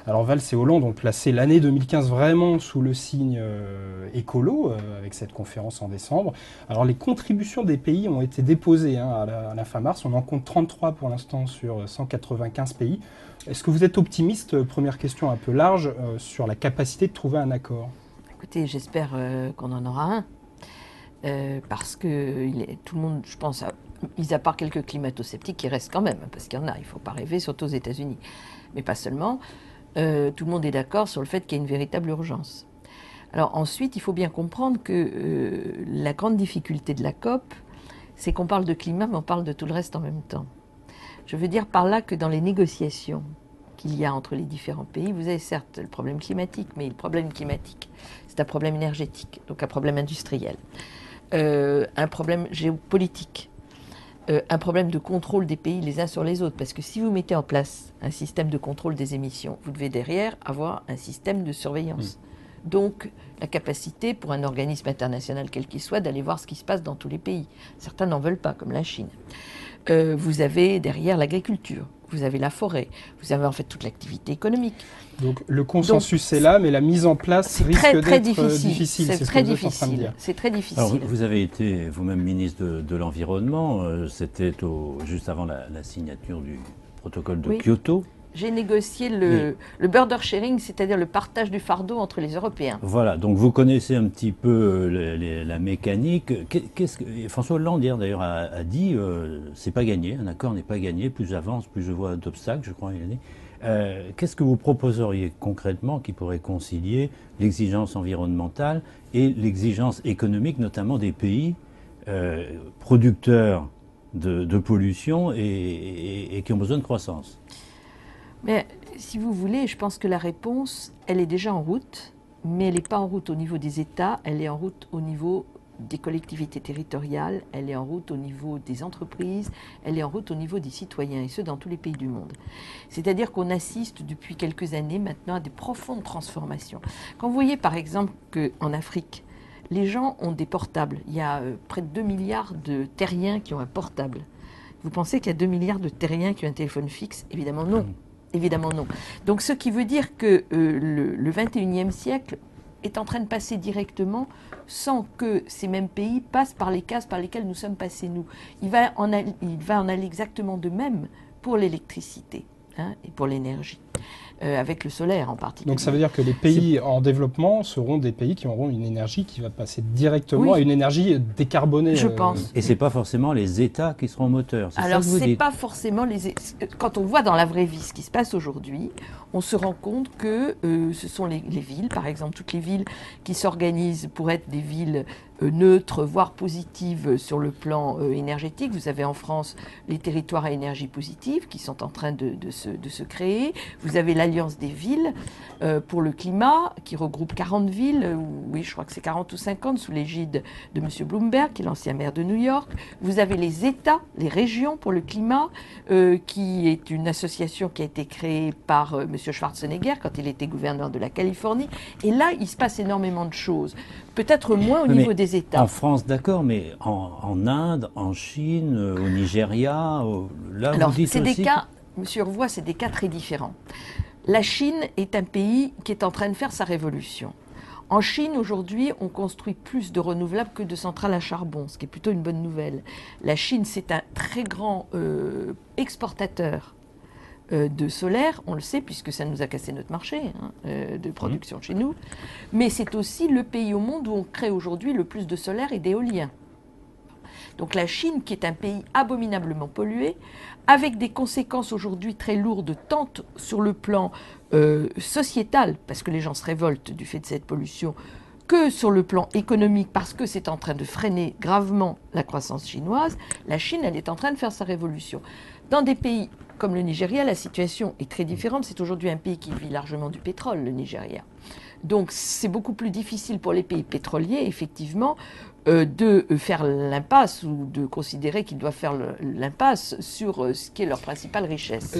Alors Valls et Hollande ont placé l'année 2015 vraiment sous le signe écolo, avec cette conférence en décembre. Alors les contributions des pays ont été déposées à la fin mars. On en compte 33 pour l'instant sur 195 pays. Est-ce que vous êtes optimiste, première question un peu large, sur la capacité de trouver un accord? Écoutez, j'espère qu'on en aura un. Parce que tout le monde, je pense, mis à part quelques climato-sceptiques qui restent quand même, parce qu'il y en a, il ne faut pas rêver, surtout aux États-Unis, mais pas seulement, tout le monde est d'accord sur le fait qu'il y a une véritable urgence. Alors ensuite, il faut bien comprendre que la grande difficulté de la COP, c'est qu'on parle de climat, mais on parle de tout le reste en même temps. Je veux dire par là que dans les négociations qu'il y a entre les différents pays, vous avez certes le problème climatique, mais le problème climatique, c'est un problème énergétique, donc un problème industriel. Un problème géopolitique, un problème de contrôle des pays les uns sur les autres. Parce que si vous mettez en place un système de contrôle des émissions, vous devez derrière avoir un système de surveillance. Donc, la capacité pour un organisme international quel qu'il soit d'aller voir ce qui se passe dans tous les pays. Certains n'en veulent pas, comme la Chine. Vous avez derrière l'agriculture, vous avez la forêt, vous avez en fait toute l'activité économique. Donc le consensus est là, mais la mise en place risque d'être difficile. C'est très difficile. C'est très difficile. Alors, vous avez été vous-même ministre de l'Environnement. C'était juste avant la signature du protocole de Kyoto. J'ai négocié le border sharing, c'est-à-dire le partage du fardeau entre les Européens. Voilà, donc vous connaissez un petit peu la mécanique. François Hollande, hier d'ailleurs, a dit c'est pas gagné, un accord n'est pas gagné, plus j'avance, plus je vois d'obstacles, je crois, il a dit. Qu'est-ce que vous proposeriez concrètement qui pourrait concilier l'exigence environnementale et l'exigence économique, notamment des pays producteurs de pollution et qui ont besoin de croissance? Mais si vous voulez, je pense que la réponse, elle est déjà en route, mais elle n'est pas en route au niveau des États, elle est en route au niveau des collectivités territoriales, elle est en route au niveau des entreprises, elle est en route au niveau des citoyens, et ce dans tous les pays du monde. C'est-à-dire qu'on assiste depuis quelques années maintenant à des profondes transformations. Quand vous voyez par exemple qu'en Afrique, les gens ont des portables, il y a près de 2 milliards de terriens qui ont un portable. Vous pensez qu'il y a 2 milliards de terriens qui ont un téléphone fixe? Évidemment non. Évidemment non. Donc ce qui veut dire que le 21e siècle est en train de passer directement sans que ces mêmes pays passent par les cases par lesquelles nous sommes passés nous. Il va en aller exactement de même pour l'électricité et pour l'énergie. Avec le solaire en particulier. Donc ça veut dire que les pays en développement seront des pays qui auront une énergie qui va passer directement à une énergie décarbonée. Je pense. Et c'est pas forcément les États qui seront moteurs. Alors c'est pas forcément les. Quand on voit dans la vraie vie ce qui se passe aujourd'hui, on se rend compte que ce sont les villes, par exemple toutes les villes qui s'organisent pour être des villes neutres, voire positives sur le plan énergétique. Vous avez en France les territoires à énergie positive qui sont en train de se créer. Vous avez l'Alliance des villes pour le climat qui regroupe 40 villes, oui je crois que c'est 40 ou 50 sous l'égide de M. Bloomberg qui est l'ancien maire de New York. Vous avez les États, les régions pour le climat qui est une association qui a été créée par M. Schwarzenegger quand il était gouverneur de la Californie. Et là il se passe énormément de choses. Peut-être moins au niveau des États. En France, d'accord, mais en Inde, en Chine, au Nigeria, là alors, vous dites c'est aussi... des cas, Monsieur Roy, c'est des cas très différents. La Chine est un pays qui est en train de faire sa révolution. En Chine, aujourd'hui, on construit plus de renouvelables que de centrales à charbon, ce qui est plutôt une bonne nouvelle. La Chine, c'est un très grand exportateur de solaire, on le sait, puisque ça nous a cassé notre marché de production chez nous. Mais c'est aussi le pays au monde où on crée aujourd'hui le plus de solaire et d'éolien. Donc la Chine, qui est un pays abominablement pollué, avec des conséquences aujourd'hui très lourdes, tant sur le plan sociétal, parce que les gens se révoltent du fait de cette pollution, que sur le plan économique, parce que c'est en train de freiner gravement la croissance chinoise, la Chine, elle est en train de faire sa révolution. Dans des pays comme le Nigeria, la situation est très différente. C'est aujourd'hui un pays qui vit largement du pétrole, le Nigeria. Donc c'est beaucoup plus difficile pour les pays pétroliers, effectivement, de faire l'impasse ou de considérer qu'ils doivent faire l'impasse sur ce qui est leur principale richesse.